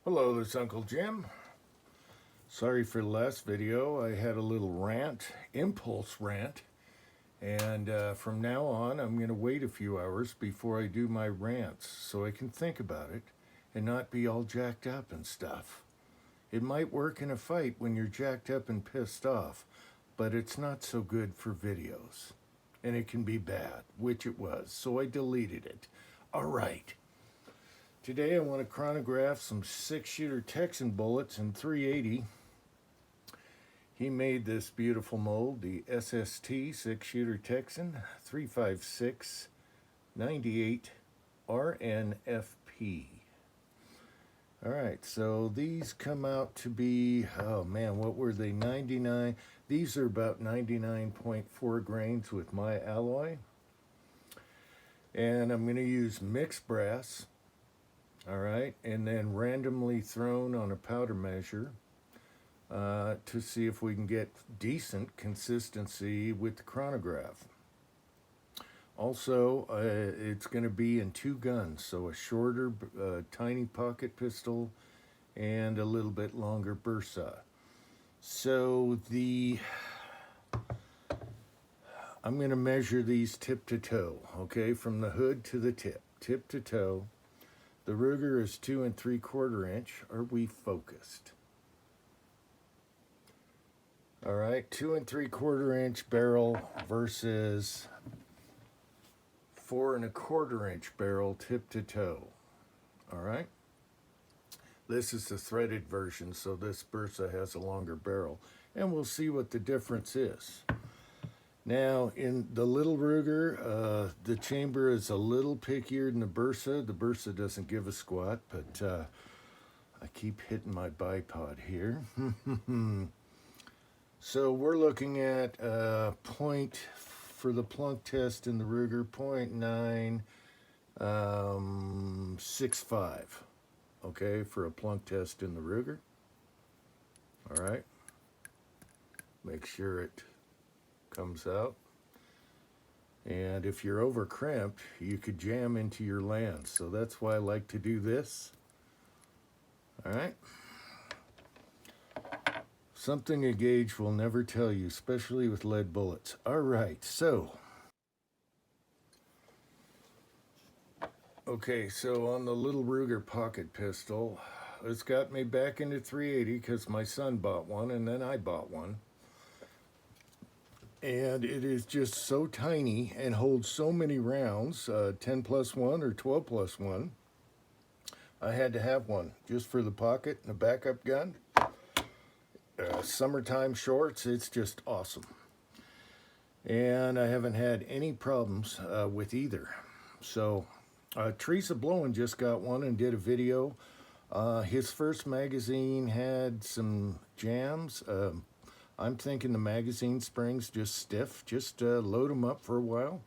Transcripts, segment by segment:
Hello, this is Uncle Jim. Sorry for the last video. I had a little rant, impulse rant, and from now on I'm going to wait a few hours before I do my rants so I can think about it and not be all jacked up and stuff. It might work in a fight when you're jacked up and pissed off, but it's not so good for videos. And it can be bad, which it was, so I deleted it. All right. Today I want to chronograph some 6-shooter Texan bullets in 380. He made this beautiful mold, the SST 6-shooter Texan 356 98 RNFP. Alright, so these come out to be, oh man, what were they, 99? These are about 99.4 grains with my alloy. And I'm going to use mixed brass. All right, and then randomly thrown on a powder measure to see if we can get decent consistency with the chronograph. Also, it's going to be in 2 guns, so a shorter, tiny pocket pistol and a little bit longer bursa. So I'm going to measure these tip to toe, okay, from the hood to the tip to toe. The Ruger is 2 3/4 inch. Are we focused? All right, 2 3/4 inch barrel versus 4 1/4 inch barrel tip to toe. All right. This is the threaded version, so this Bursa has a longer barrel, and we'll see what the difference is. Now, in the little Ruger, the chamber is a little pickier than the Bursa. The Bursa doesn't give a squat, but I keep hitting my bipod here. So we're looking at point for the plunk test in the Ruger, 0.965. Okay, for a plunk test in the Ruger. All right. Make sure it comes out. And if you're over crimped, you could jam into your lance. So that's why I like to do this. All right. Something a gauge will never tell you, especially with lead bullets. All right, so. Okay, so on the little Ruger pocket pistol, it's got me back into 380 because my son bought one and then I bought one. And it is just so tiny and holds so many rounds, 10 plus 1 or 12 plus 1. I had to have one just for the pocket and a backup gun. Summertime shorts, it's just awesome. And I haven't had any problems with either. So Teresa Blowen just got one and did a video. His first magazine had some jams. I'm thinking the magazine springs just stiff. Just load them up for a while.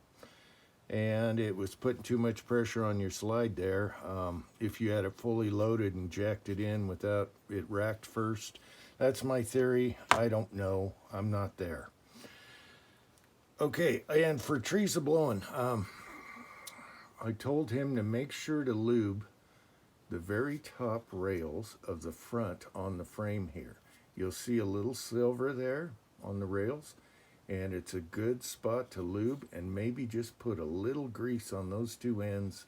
And it was putting too much pressure on your slide there. If you had it fully loaded and jacked it in without it racked first. That's my theory. I don't know. I'm not there. Okay, and for Teresa Blowen, I told him to make sure to lube the very top rails of the front on the frame here. You'll see a little silver there on the rails, and it's a good spot to lube, and maybe just put a little grease on those 2 ends,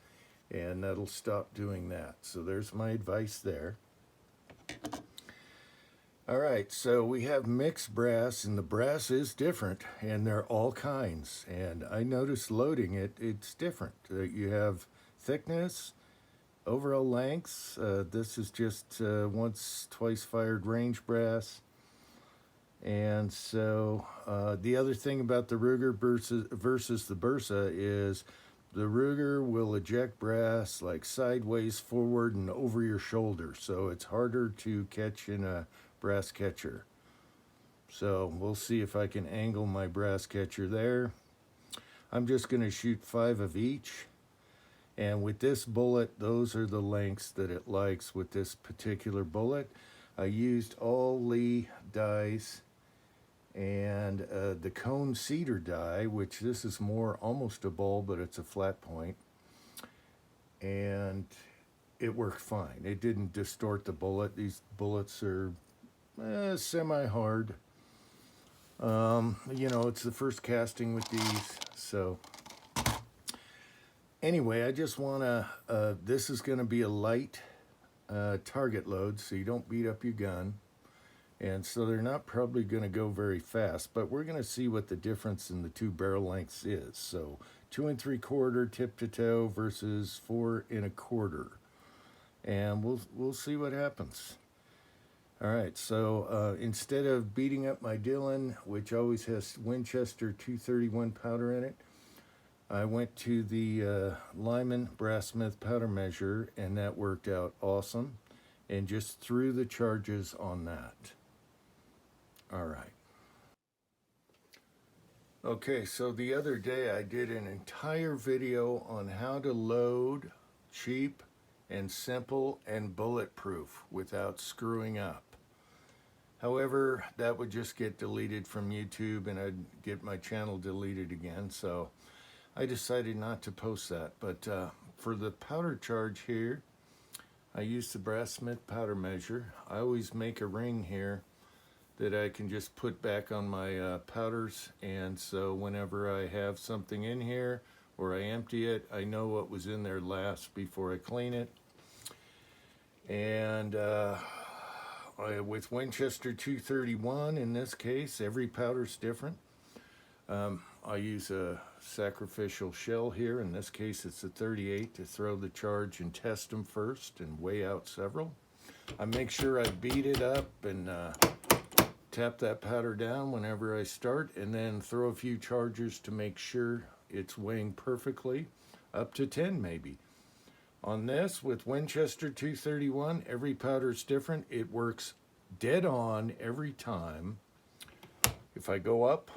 and that'll stop doing that. So there's my advice there. All right, so we have mixed brass, and the brass is different, and they're all kinds. And I noticed loading it, it's different. You have thickness, overall lengths. This is just once, twice fired range brass. And so the other thing about the Ruger versus the Bursa is the Ruger will eject brass like sideways, forward, and over your shoulder. So it's harder to catch in a brass catcher. So we'll see if I can angle my brass catcher there. I'm just going to shoot 5 of each. And with this bullet, those are the lengths that it likes with this particular bullet. I used all Lee dies and the cone cedar die, which this is more almost a bowl, but it's a flat point. And it worked fine. It didn't distort the bullet. These bullets are semi-hard. You know, it's the first casting with these. So anyway, I just want to, this is going to be a light target load, so you don't beat up your gun. And so they're not probably going to go very fast, but we're going to see what the difference in the two barrel lengths is. So 2 3/4 tip to toe versus 4 1/4. And we'll see what happens. All right, so instead of beating up my Dillon, which always has Winchester 231 powder in it, I went to the Lyman Brass-Smith powder measure, and that worked out awesome, and just threw the charges on that. All right. Okay, so the other day I did an entire video on how to load cheap and simple and bulletproof without screwing up. However, that would just get deleted from YouTube and I'd get my channel deleted again, so I decided not to post that. But for the powder charge here, I use the Brass-Smith powder measure. I always make a ring here that I can just put back on my powders, and so whenever I have something in here or I empty it, I know what was in there last before I clean it. And with Winchester 231 in this case, every powder's different. I use a sacrificial shell here. In this case it's a 38 to throw the charge and test them first and weigh out several. I make sure I beat it up and tap that powder down whenever I start, and then throw a few chargers to make sure it's weighing perfectly, up to 10 maybe. On this, with Winchester 231, every powder is different. It works dead on every time. If I go up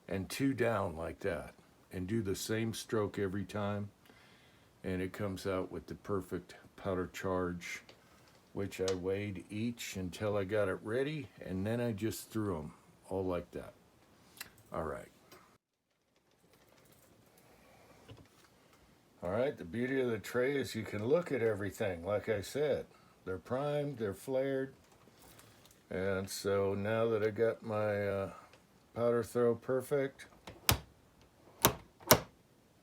and 2 down like that, and do the same stroke every time, and it comes out with the perfect powder charge, which I weighed each until I got it ready, and then I just threw them all like that. All right. All right, the beauty of the tray is you can look at everything. Like I said, they're primed, they're flared, and so now that I got my powder throw perfect,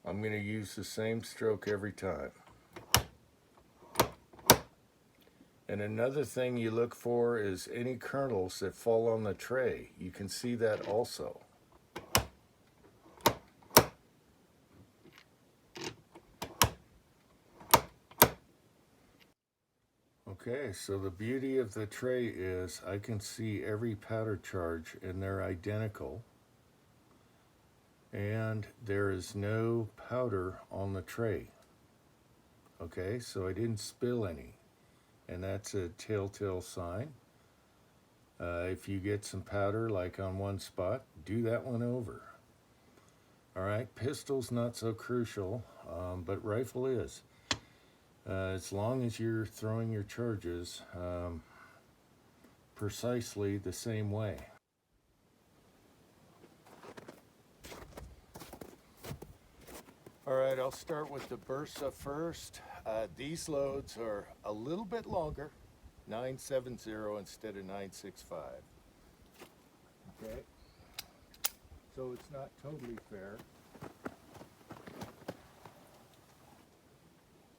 I'm going to use the same stroke every time. And another thing you look for is any kernels that fall on the tray. You can see that also. Okay, so the beauty of the tray is I can see every powder charge and they're identical. And there is no powder on the tray. Okay, so I didn't spill any. And that's a telltale sign. If you get some powder like on one spot, do that one over. All right, pistol's not so crucial, but rifle is. As long as you're throwing your charges precisely the same way. All right, I'll start with the Bursa first. These loads are a little bit longer, 970 instead of 965. Okay, so it's not totally fair.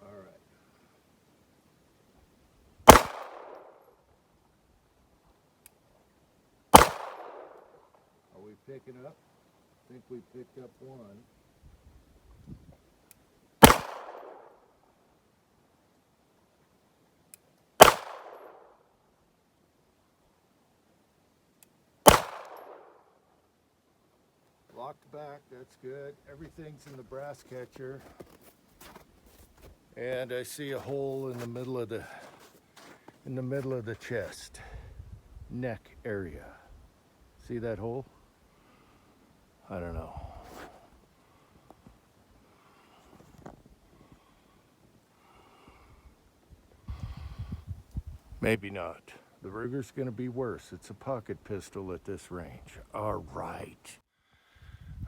All right. Are we picking up? I think we picked up one. Locked back, that's good. Everything's in the brass catcher. And I see a hole in the middle of the chest, neck area. See that hole? I don't know. Maybe not. The Ruger's gonna be worse. It's a pocket pistol at this range. All right.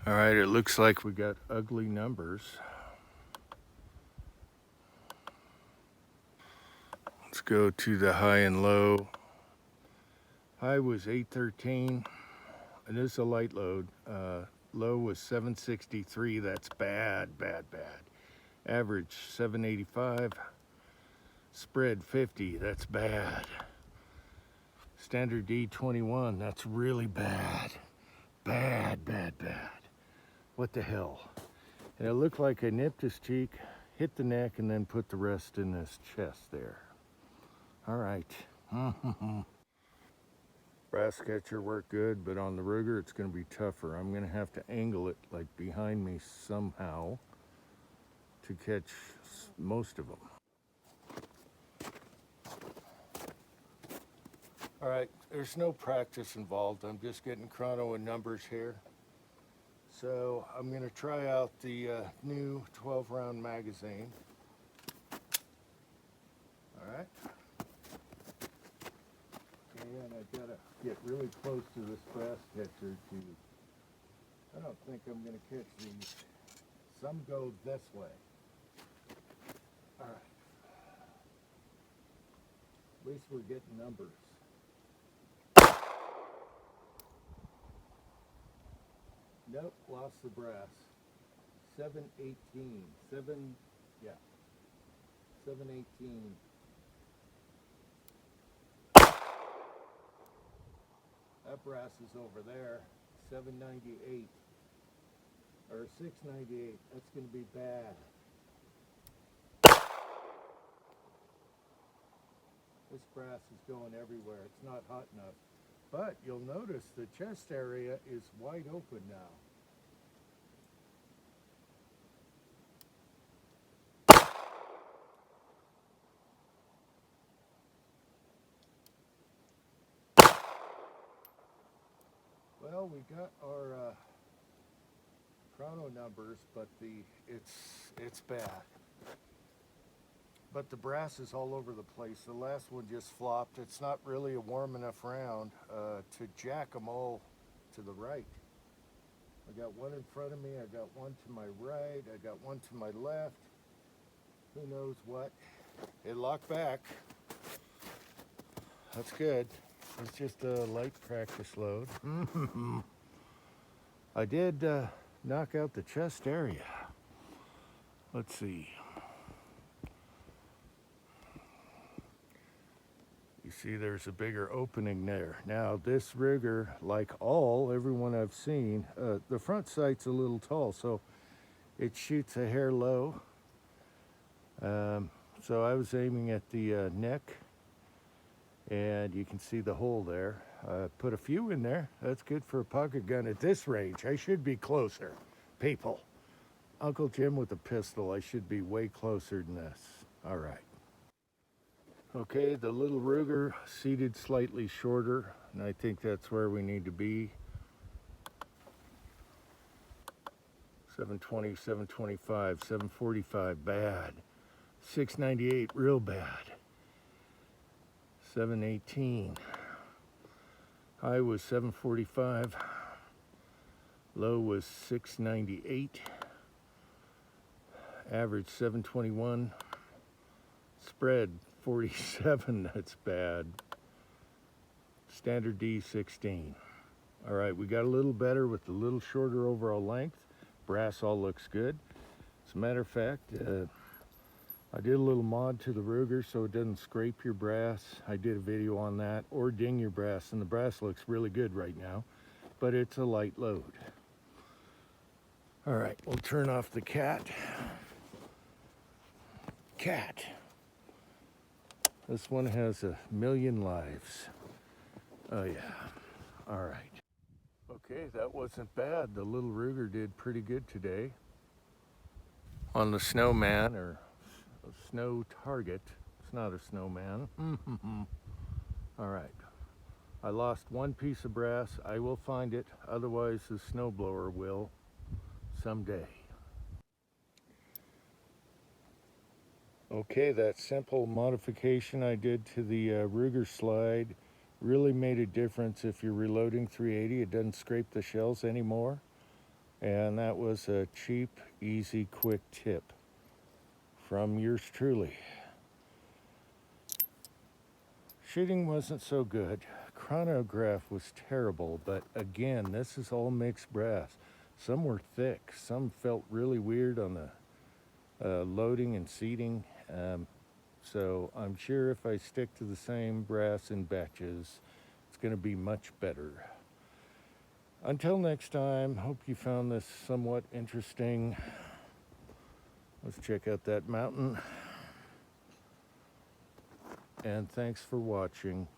All right, it looks like we got ugly numbers. go to the high and low. High was 813, and this is a light load. Low was 763, that's bad, bad, bad. Average 785, spread 50, that's bad. Standard D 21, that's really bad. Bad, bad, bad. What the hell? And it looked like I nipped his cheek, hit the neck, and then put the rest in his chest there. All right. Brass catcher worked good, but on the Ruger it's going to be tougher. I'm going to have to angle it like behind me somehow to catch most of them. All right, there's no practice involved. I'm just getting chrono and numbers here. So I'm going to try out the new 12-round magazine. All right. And I've got to get really close to this brass catcher to, I don't think I'm going to catch these. Some go this way. All right. At least we're getting numbers. Nope, lost the brass. 718. 718. That brass is over there. 798. Or 698. That's going to be bad. This brass is going everywhere. It's not hot enough. But you'll notice the chest area is wide open now. Well, we got our chrono numbers, but it's bad. But the brass is all over the place. The last one just flopped. It's not really a warm enough round to jack them all to the right. I got one in front of me, I got one to my right, I got one to my left. Who knows what? It locked back. That's good. It's just a light practice load. I did knock out the chest area. Let's see. You see there's a bigger opening there. Now this Ruger, like everyone I've seen, the front sight's a little tall, so it shoots a hair low. So I was aiming at the neck, and you can see the hole there. Put a few in there. That's good for a pocket gun at this range. I should be closer, people. Uncle Jim with a pistol, I should be way closer than this. All right. Okay, the little Ruger seated slightly shorter, and I think that's where we need to be. 720, 725, 745, bad. 698, real bad. 718. High was 745. Low was 698. Average 721. Spread 47, that's bad. Standard D 16. All right, we got a little better with the little shorter overall length. Brass all looks good. As a matter of fact, I did a little mod to the Ruger so it doesn't scrape your brass. I did a video on that, or ding your brass, and the brass looks really good right now, but it's a light load. All right, we'll turn off the cat. This one has 1,000,000 lives. Oh yeah, all right. Okay, that wasn't bad. The little Ruger did pretty good today. On the snowman, or a snow target. It's not a snowman. All right. I lost one piece of brass. I will find it. Otherwise, the snowblower will someday. Okay, that simple modification I did to the Ruger slide really made a difference. If you're reloading 380, it doesn't scrape the shells anymore. And that was a cheap, easy, quick tip from yours truly. Shooting wasn't so good. Chronograph was terrible, but again, this is all mixed brass. Some were thick, some felt really weird on the loading and seating. So I'm sure if I stick to the same brass in batches, it's going to be much better. Until next time, hope you found this somewhat interesting. Let's check out that mountain. And thanks for watching.